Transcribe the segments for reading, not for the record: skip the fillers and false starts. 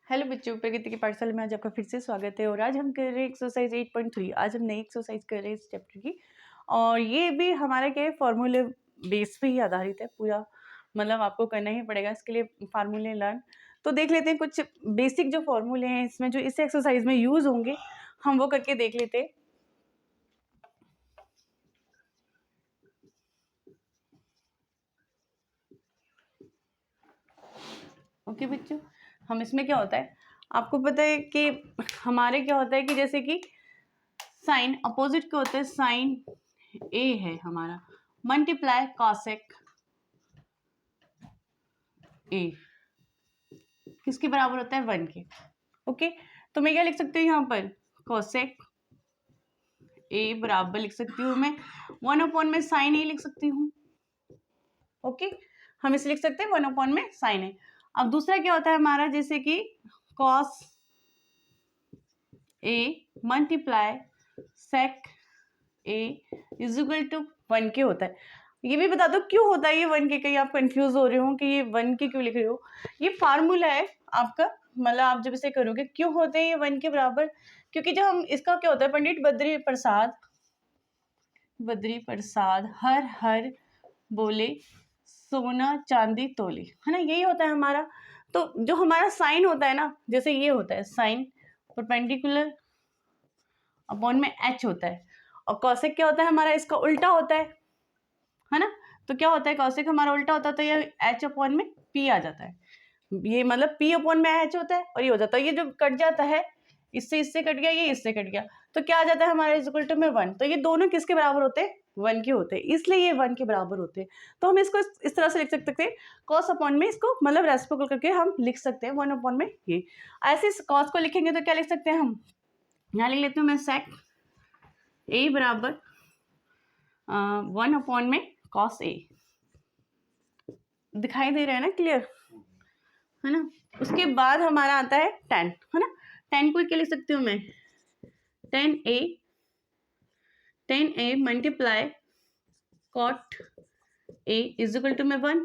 Hello बच्चों, प्रगति की पाठशाला में आज आपका फिर से स्वागत है। और आज हम कर रहे हैं एक्सरसाइज 8.3। आज हम नई एक्सरसाइज कर रहे हैं इस चैप्टर की, और ये भी हमारा क्या है, फार्मूले बेस पे ही आधारित है पूरा। मतलब आपको करना ही पड़ेगा इसके लिए फार्मूले लर्न। तो देख लेते हैं कुछ बेसिक जो फार्मूले हैं इसमें, जो इस एक्सरसाइज में यूज होंगे, हम वो करके देख लेते हैं। ओके बच्चों, हम इसमें क्या होता है, आपको पता है कि हमारे क्या होता है कि जैसे कि साइन अपोजिट क्या होता है, साइन ए है हमारा, मल्टीप्लाई कॉसेक ए किसके बराबर होता है, 1 के। ओके, तो मैं क्या लिख सकती हूँ यहाँ पर, कॉसेक ए बराबर लिख सकती हूँ मैं 1/, में साइन ए लिख सकती हूँ। ओके, हम इसे लिख सकते हैं 1/, में साइन ए। अब दूसरा क्या होता है हमारा, जैसे कि cos A multiply sec A is equal to 1 के होता है। ये भी बता दो क्यों होता है ये 1 के, कहीं आप कंफ्यूज हो रहे हो कि ये 1 के क्यों लिख रहे हो। ये फार्मूला है आपका, मतलब आप जब इसे करोगे क्यों होते हैं ये 1 के बराबर, क्योंकि जब हम इसका क्या होता है, पंडित बद्री प्रसाद हर हर बोले सोना चांदी तोले, है ना, यही होता है हमारा। तो जो हमारा साइन होता है ना, जैसे ये होता है साइन परपेंडिकुलर अपॉन में एच होता है, और कॉसेक क्या होता है हमारा, इसका उल्टा होता है ना। तो क्या होता है, कॉसेक हमारा उल्टा होता है, तो ये एच अपॉन में पी आ जाता है। ये मतलब पी अपॉन में एच होता है और ये हो जाता है, ये जो कट जाता है, इससे कट गया, ये इससे कट गया, तो क्या आ जाता है हमारे इक्वल टू में 1। तो ये दोनों किसके बराबर होते हैं, 1 के होते हैं, इसलिए ये 1 के बराबर होते हैं। तो हम इसको इस तरह से लिख सकते हैं, कॉस अपॉन में इसको मतलब रेसिप्रोकल करके हम लिख सकते हैं 1/, में ये। ऐसे कॉस को लिखेंगे तो क्या लिख सकते हैं हम, यहाँ लिख लेती हूँ मैं सेक ए बराबर 1/, में कॉस ए। दिखाई दे रहा है ना, क्लियर है ना। उसके बाद हमारा आता है tan, है ना। tan को क्या लिख सकती हूँ मैं, tan a multiply cot a is equal to में 1।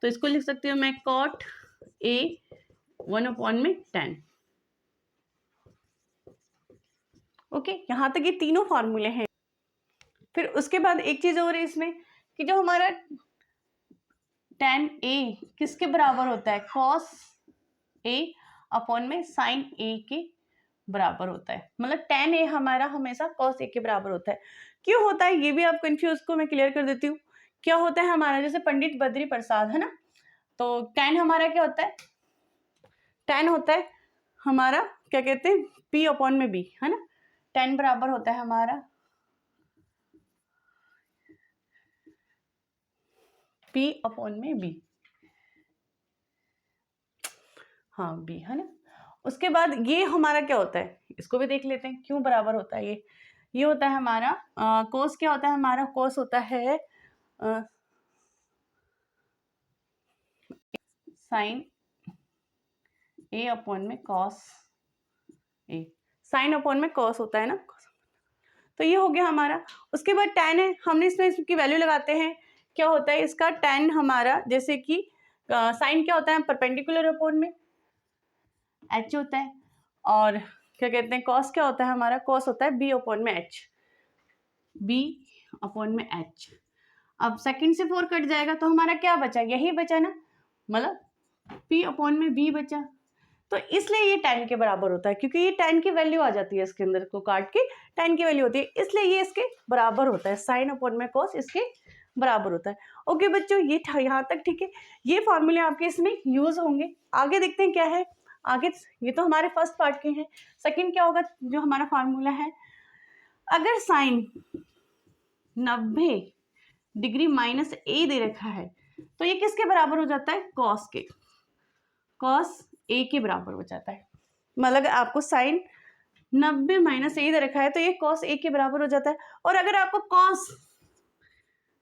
तो इसको लिख सकती हूँ मैं कॉट a 1/, में tan। ओके, यहाँ तक ये तीनों फार्मूले हैं। फिर उसके बाद एक चीज और है इसमें, कि जो हमारा tan a किसके बराबर होता है, cos a अपॉन में sin a के बराबर होता है। मतलब tan a हमारा हमेशा cos a के बराबर होता है। क्यों होता है ये भी आप कंफ्यूज को मैं क्लियर कर देती हूँ। क्या होता है हमारा, जैसे पंडित बद्री प्रसाद है ना, तो tan हमारा क्या होता है, tan होता है हमारा क्या कहते हैं, p अपॉन में b, है ना। tan बराबर होता है हमारा p अपॉन में b, हाँ b, है ना। उसके बाद ये हमारा क्या होता है, इसको भी देख लेते हैं क्यों बराबर होता है ये होता है हमारा कोस, क्या होता है हमारा, कोस होता है साइन ए अपॉन में कॉस ए, साइन अपॉन में कॉस होता है ना। तो ये हो गया हमारा। उसके बाद tan है, हमने इसमें इसकी वैल्यू लगाते हैं, क्या होता है इसका tan हमारा, जैसे कि साइन क्या होता है परपेंडिकुलर अपॉन में h होता है, और क्या कहते हैं कॉस क्या होता है हमारा, कॉस होता है b अपॉन में h, b अपॉन में h। अब सेकंड से 4 कट जाएगा तो हमारा क्या बचा, यही बचा ना, मतलब p अपॉन में b बचा। तो इसलिए ये tan के बराबर होता है, क्योंकि ये tan की वैल्यू आ जाती है इसके अंदर को काट के, tan की वैल्यू होती है, इसलिए ये इसके बराबर होता है, साइन अपॉन में कॉस इसके बराबर होता है। ओके बच्चों, ये यहाँ तक ठीक है, ये फॉर्मूले आपके इसमें यूज होंगे। आगे देखते हैं क्या है आगे। ये तो हमारे फर्स्ट पार्ट के हैं। सेकंड क्या होगा, जो हमारा फार्मूला है, अगर साइन 90 डिग्री माइनस ए दे रखा है तो ये किसके बराबर हो जाता है, कॉस के, कॉस ए के बराबर हो जाता है। मतलब आपको साइन 90 माइनस ए दे रखा है तो ये कॉस ए के बराबर हो जाता है। और अगर आपको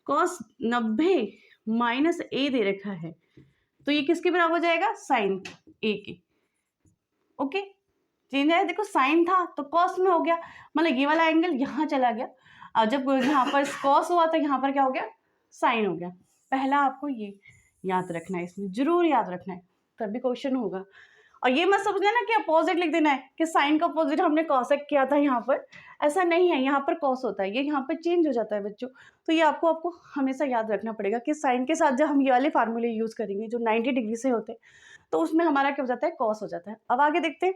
कॉस 90 माइनस ए दे रखा है तो ये किसके बराबर हो जाएगा, साइन ए के। ओके, चेंज आया, देखो साइन था तो कॉस में हो गया, मतलब ये वाला एंगल यहाँ चला गया, और जब यहाँ पर कॉस हुआ तो यहाँ पर क्या हो गया, साइन हो गया। पहला आपको ये याद रखना है, इसमें जरूर याद रखना है, तभी क्वेश्चन होगा। और ये मत समझ लेना कि अपोजिट लिख देना है कि साइन का अपोजिट हमने कॉसेक किया था यहाँ पर, ऐसा नहीं है, यहाँ पर कॉस होता है, ये यहाँ पर चेंज हो जाता है बच्चों। तो ये आपको हमेशा याद रखना पड़ेगा कि साइन के साथ जब हम ये वाले फार्मूले यूज़ करेंगे जो 90 डिग्री से होते हैं, तो उसमें हमारा क्या हो जाता है, कॉस हो जाता है। अब आगे देखते हैं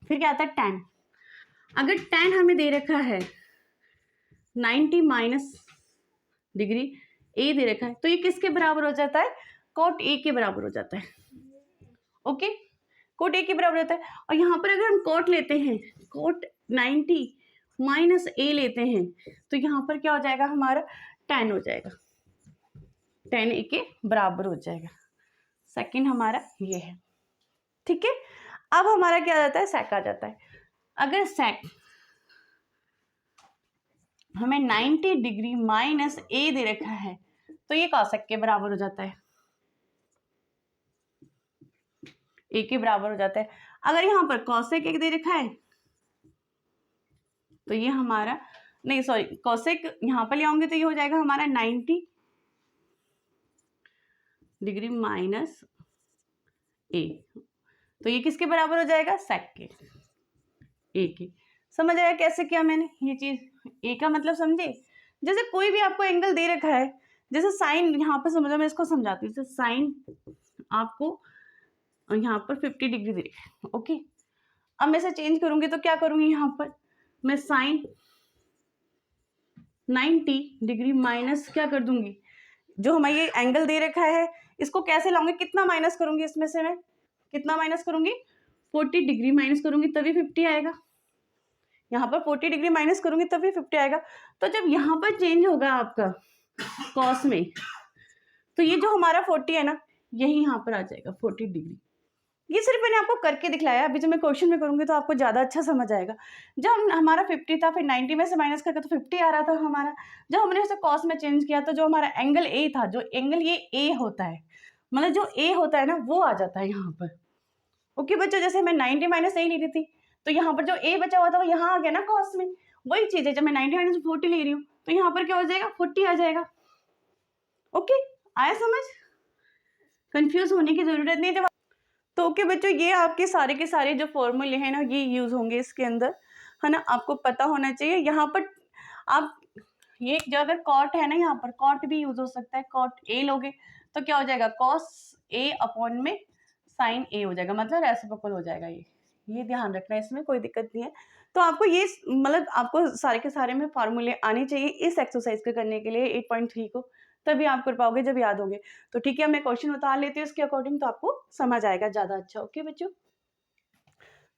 फिर क्या आता है, टैन। अगर टैन हमें दे रखा है 90 माइनस डिग्री ए दे रखा है, तो ये किसके बराबर हो जाता है, कॉट ए के बराबर हो जाता है। ओके, कोट ए के बराबर होता है। और यहाँ पर अगर हम कोट लेते हैं, कोट 90 माइनस ए लेते हैं, तो यहाँ पर क्या हो जाएगा, हमारा टैन हो जाएगा, टैन ए के बराबर हो जाएगा। सेकंड हमारा ये है, ठीक है। अब हमारा क्या आ जाता है, सेक आ जाता है। अगर सेक हमें 90 डिग्री माइनस ए दे रखा है, तो ये कॉसेक के बराबर हो जाता है, ए के बराबर हो जाता है। अगर यहाँ पर कॉसेक एक दे रखा है, तो ये हमारा नहीं, सॉरी, कॉसेक यहाँ पर ले आऊंगे तो ये हो जाएगा हमारा 90 डिग्री माइनस ए, तो ये किसके बराबर हो जाएगा, सेक के, ए के। समझ आया कैसे किया मैंने ये चीज, ए का मतलब समझे। जैसे कोई भी आपको एंगल दे रखा है, जैसे साइन यहाँ पर समझो, मैं इसको समझाती हूँ। जैसे साइन आपको यहाँ पर 50 डिग्री दे रखा है, ओके। अब मैं इसे चेंज करूंगी तो क्या करूंगी, यहाँ पर मैं साइन 90 डिग्री माइनस क्या कर दूंगी, जो हमें ये एंगल दे रखा है इसको कैसे लाऊंगी, कितना माइनस करूंगी, इसमें से मैं कितना माइनस करूंगी, 40 डिग्री माइनस करूंगी तभी 50 आएगा। यहाँ पर 40 डिग्री माइनस करूंगी तभी 50 आएगा। तो जब यहाँ पर चेंज होगा आपका कॉस में, तो ये जो हमारा 40 है ना, यही यहाँ पर आ जाएगा 40 डिग्री। ये सिर्फ मैंने आपको करके दिखलाया, अभी जब मैं क्वेश्चन में करूंगी तो आपको ज़्यादा अच्छा समझ आएगा। जब हमारा 50 था, फिर 90 में से माइनस करके तो 50 आ रहा था हमारा। जब हमने उसे कॉस में चेंज किया तो जो हमारा एंगल ए था, जो एंगल ये ए होता है, मतलब जो ए होता है ना, वो आ जाता है यहाँ पर। ओके बच्चों, जैसे मैं 90 माइनस ए ले रही थी, तो यहाँ पर जो ए बचा हुआ था वो यहाँ आ गया ना कॉस में। वही चीज़ है, जब मैं 90 माइनस 40 ले रही हूँ तो यहाँ पर क्या हो जाएगा, 40 आ जाएगा। ओके, आया समझ, कंफ्यूज होने की जरूरत नहीं है। तो ओके बच्चों, ये आपके सारे के सारे जो फॉर्मूले हैं ना, ये यूज होंगे इसके अंदर, है ना। आपको पता होना चाहिए। यहाँ पर आप ये जो अगर कॉट है ना, यहाँ पर कॉट भी यूज हो सकता है। कॉट ए लोगे तो क्या हो जाएगा, कॉस ए अपॉन में साइन ए हो जाएगा, मतलब रेसिप्रोकल हो जाएगा। ये ध्यान रखना है, इसमें कोई दिक्कत नहीं है। तो आपको ये मतलब आपको सारे के सारे में फार्मूले आने चाहिए इस एक्सरसाइज को करने के लिए 8.3 को, तभी आप कर पाओगे जब याद होगे। तो ठीक है, मैं क्वेश्चन बता लेती हूँ इसके अकॉर्डिंग, तो आपको समझ आएगा ज़्यादा अच्छा। ओके बच्चों,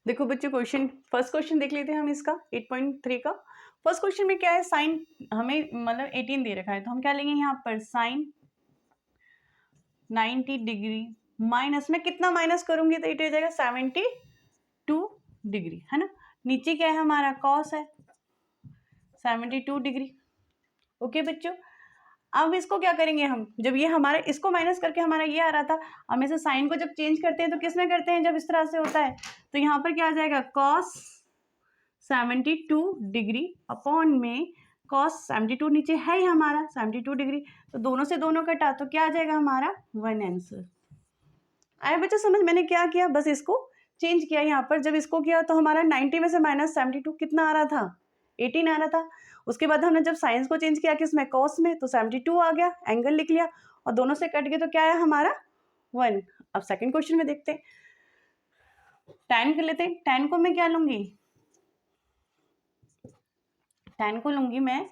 देखो बच्चों क्वेश्चन, फर्स्ट क्वेश्चन देख लेते हैं हम इसका 8.3 का। फर्स्ट क्वेश्चन में क्या है, साइन हमें मतलब 18 दे रखा है, तो हम क्या लेंगे यहाँ पर, साइन 90 डिग्री माइनस में कितना माइनस करूंगी तो इट हो जाएगा 72 डिग्री, है ना। नीचे क्या है हमारा, कॉस है 72 डिग्री। ओके बच्चों, अब इसको क्या करेंगे हम, जब ये हमारा इसको माइनस करके हमारा ये आ रहा था, हम इसे साइन को जब चेंज करते हैं तो किस में करते हैं, जब इस तरह से होता है, तो यहाँ पर क्या आ जाएगा, कॉस 72 डिग्री अपॉन में कॉस 72 नीचे है ही हमारा 72 डिग्री, तो दोनों से दोनों कटा तो क्या आ जाएगा हमारा 1 आंसर। आया बच्चा समझ, मैंने क्या किया, बस इसको चेंज किया। यहाँ पर जब इसको किया तो हमारा 90 में से माइनस 72 कितना आ रहा था, 18 आ रहा था। उसके बाद हमने जब साइंस को चेंज किया किसमें, कॉस में, तो 72 आ गया, एंगल लिख लिया और दोनों से कट गए तो क्या है हमारा 1। अब सेकंड क्वेश्चन में देखते हैं, tan कर लेते हैं। tan को मैं क्या लूंगी, tan को लूंगी मैं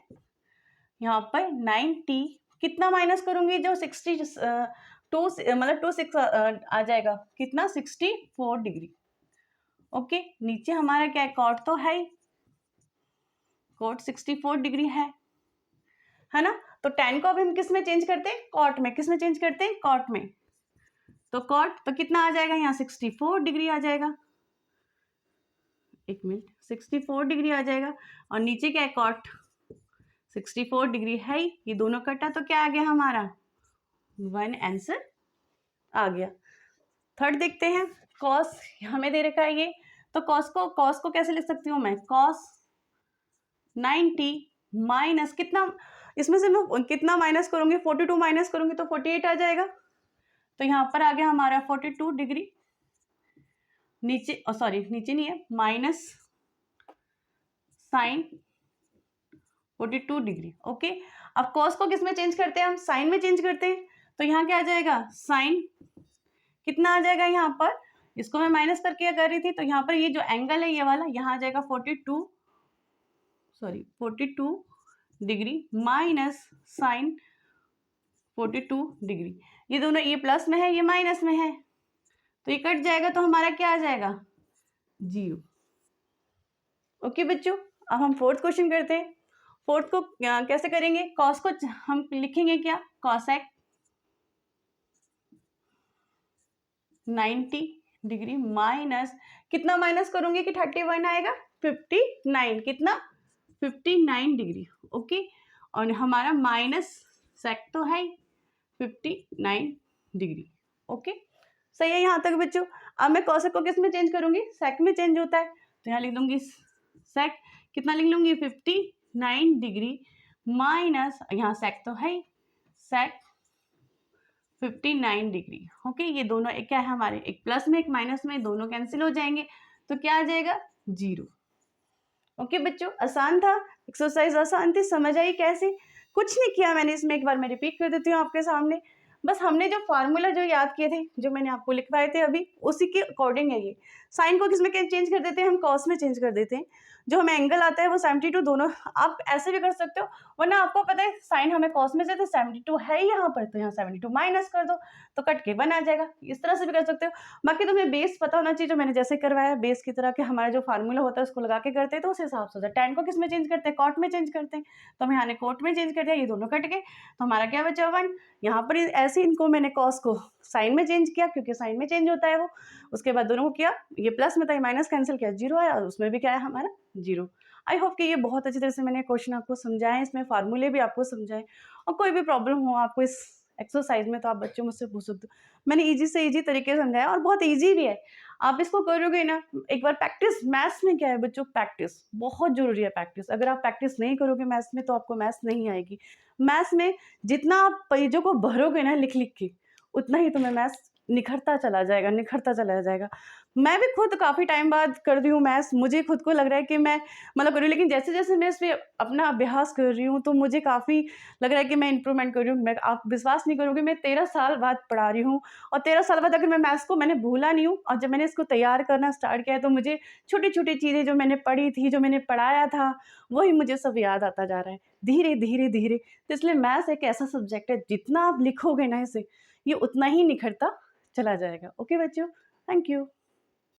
यहाँ पर 90, कितना माइनस करूंगी, जो 62 मतलब 26 आ जाएगा, कितना 64 डिग्री। ओके, नीचे हमारा क्या है, कॉट तो है ही, कॉट 64 डिग्री है ना। तो tan को अब हम किस में चेंज करते हैं, कॉट में। किस में चेंज करते हैं, कॉट में। तो कॉट तो कितना आ जाएगा यहाँ 64 डिग्री आ जाएगा, एक मिनट, 64 डिग्री आ जाएगा। और नीचे क्या है, कॉट 64 डिग्री है ही, ये दोनों कटा तो क्या आ गया हमारा 1 आंसर आ गया। थर्ड देखते हैं, कॉस हमें दे रखा है ये, तो कॉस को कैसे लिख सकती हूँ मैं, कॉस 90 माइनस कितना, इसमें से मैं कितना माइनस करूंगी, 42 माइनस करूंगी तो 48 आ जाएगा। तो यहाँ पर आ गया हमारा 42 डिग्री नीचे, सॉरी नीचे नहीं है, माइनस साइन 42 डिग्री। ओके, अब कॉस को किस में चेंज करते हैं हम, साइन में चेंज करते हैं। तो यहाँ क्या आ जाएगा, साइन कितना आ जाएगा यहाँ पर, इसको मैं माइनस करके कर रही थी, तो यहाँ पर ये जो एंगल है ये वाला, यहाँ आ जाएगा 42 डिग्री माइनस साइन 42 डिग्री। ये दोनों, ये प्लस में है ये माइनस में है, तो ये कट जाएगा, तो हमारा क्या आ जाएगा, 0। ओके बच्चों, अब हम फोर्थ क्वेश्चन करते हैं। फोर्थ को कैसे करेंगे, कॉस को हम लिखेंगे क्या, कॉसेक 90 डिग्री माइनस, कितना माइनस करूंगी कि 31 आएगा, 59, कितना 59 डिग्री। ओके, और हमारा माइनस सेक तो है 59 डिग्री। ओके, सही है यहाँ तक बच्चों। अब मैं कॉसेक को किस में चेंज करूंगी, सेक में चेंज होता है, तो यहाँ लिख दूंगी सेक, कितना लिख लूंगी 59 डिग्री माइनस, यहाँ सेक तो है सेक 59 डिग्री। ओके, ये दोनों एक क्या है हमारे, एक प्लस में एक माइनस में, दोनों कैंसिल हो जाएंगे, तो क्या आ जाएगा 0। ओके बच्चों, आसान था, एक्सरसाइज आसान थी, समझ आई कैसे, कुछ नहीं किया मैंने इसमें, एक बार मैं रिपीट कर देती हूँ आपके सामने। बस हमने जो फार्मूला जो याद किए थे, जो मैंने आपको लिखवाए थे अभी, उसी के अकॉर्डिंग है ये। साइन को किस में चेंज कर देते हैं हम, कॉस में चेंज कर देते हैं। जो हमें एंगल आता है वो 72, दोनों आप ऐसे भी कर सकते हो, वरना आपको पता है साइन हमें कॉस में से, तो 72 है यहाँ पर, तो यहाँ 72 माइनस कर दो तो कट के 1 आ जाएगा। इस तरह से भी कर सकते हो। बाकी तुम्हें बेस पता होना चाहिए, जो मैंने जैसे करवाया बेस की तरह के, हमारा जो फार्मूला होता है उसको लगा के करते हैं, तो उस हिसाब से टैन को किस में चेंज करते हैं, कॉट में चेंज करते हैं, तो हम यहाँ ने कोट में चेंज कर दिया, ये दोनों कट गए, तो हमारा क्या बचा 1। यहाँ पर ऐसे इनको मैंने कॉस को साइन में चेंज किया, क्योंकि साइन में चेंज होता है वो। उसके बाद दोनों को किया, ये प्लस में था, ये माइनस कैंसिल किया, 0 आया, और उसमें भी क्या है हमारा 0। आई होप कि ये बहुत अच्छी तरह से मैंने क्वेश्चन आपको समझाए, इसमें फार्मूले भी आपको समझाए, और कोई भी प्रॉब्लम हो आपको इस एक्सरसाइज में तो आप बच्चों मुझसे पूछ सकते हो। मैंने इजी से इजी तरीके से समझाया, और बहुत इजी भी है, आप इसको करोगे ना एक बार प्रैक्टिस। मैथ्स में क्या है बच्चों, प्रैक्टिस बहुत जरूरी है। प्रैक्टिस, अगर आप प्रैक्टिस नहीं करोगे मैथ्स में, तो आपको मैथ्स नहीं आएगी। मैथ्स में जितना आप पेजों को भरोगे ना लिख लिख के, उतना ही तुम्हें मैथ्स निखरता चला जाएगा, निखरता चला जाएगा। मैं भी खुद काफ़ी टाइम बाद कर रही हूँ मैथ्स, मुझे खुद को लग रहा है कि मैं मतलब कर रही हूँ, लेकिन जैसे जैसे मैं इस पर अपना अभ्यास कर रही हूँ, तो मुझे काफ़ी लग रहा है कि मैं इंप्रूवमेंट कर रही हूँ। मैं, आप विश्वास नहीं करोगे, मैं 13 साल बाद पढ़ा रही हूँ, और 13 साल बाद अगर मैं मैथ्स को मैंने भूला नहीं हूँ, और जब मैंने इसको तैयार करना स्टार्ट किया है, तो मुझे छोटी छोटी चीज़ें जो मैंने पढ़ी थी, जो मैंने पढ़ाया था, वही मुझे सब याद आता जा रहा है धीरे धीरे धीरे। तो इसलिए मैथ्स एक ऐसा सब्जेक्ट है, जितना आप लिखोगे ना इसे, ये उतना ही निखरता चला जाएगा। ओके बच्चों, थैंक यू।